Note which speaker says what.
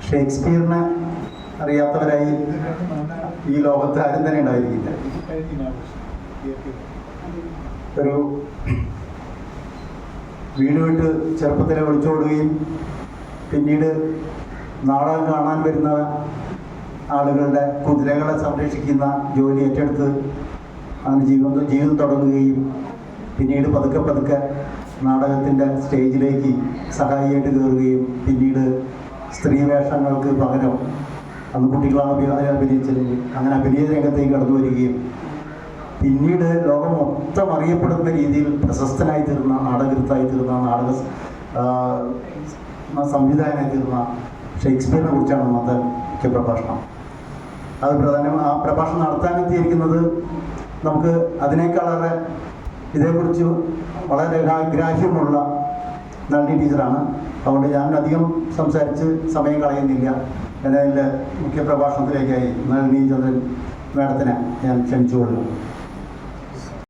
Speaker 1: ഷേക്സ്പിയറിനെ അറിയാത്തവരായി ഈ ലോകത്ത് ആരും തന്നെ ഉണ്ടായിരിക്കില്ല. ഒരു വീട് വിട്ട് ചെറുപ്പത്തിലെ ഒളിച്ചോടുകയും പിന്നീട് നാടകം കാണാൻ വരുന്ന ആളുകളുടെ കുതിരകളെ സംരക്ഷിക്കുന്ന ജോലി ഏറ്റെടുത്ത് അങ്ങനെ ജീവിതം തുടങ്ങുകയും പിന്നീട് പതുക്കെ പതുക്കെ നാടകത്തിൻ്റെ സ്റ്റേജിലേക്ക് സഹായിയായിട്ട് കയറുകയും പിന്നീട് സ്ത്രീ വേഷങ്ങൾക്ക് പകരം അന്ന് കുട്ടികളാണ് അഭിനയിച്ചത്, അങ്ങനെ അഭിനയ രംഗത്തേക്ക് കടന്നു വരികയും പിന്നീട് ലോകം മൊത്തം അറിയപ്പെടുന്ന രീതിയിൽ പ്രശസ്തനായി തീർന്ന നാടകൃത്തായി തീർന്ന സംവിധായകനായി തീർന്ന ഷേക്സ്പിയറിനെ കുറിച്ചാണ് ഇന്നത്തെ മുഖ്യ പ്രഭാഷണം. അത് പ്രധാനം ആ പ്രഭാഷണം നടത്താനെത്തിയിരിക്കുന്നത് നമുക്ക് അതിനേക്കാളേറെ ഇതേക്കുറിച്ച് വളരെ ഗ്രാഹ്യമുള്ള നളിനി ടീച്ചറാണ്. അതുകൊണ്ട് ഞാൻ അധികം സംസാരിച്ച് സമയം കളയുന്നില്ല. എൻ്റെ മുഖ്യ പ്രഭാഷണത്തിലേക്കായി നളിനി ചന്ദ്രൻ മാഡത്തിനെ ഞാൻ ക്ഷണിച്ചുകൊള്ളുന്നു.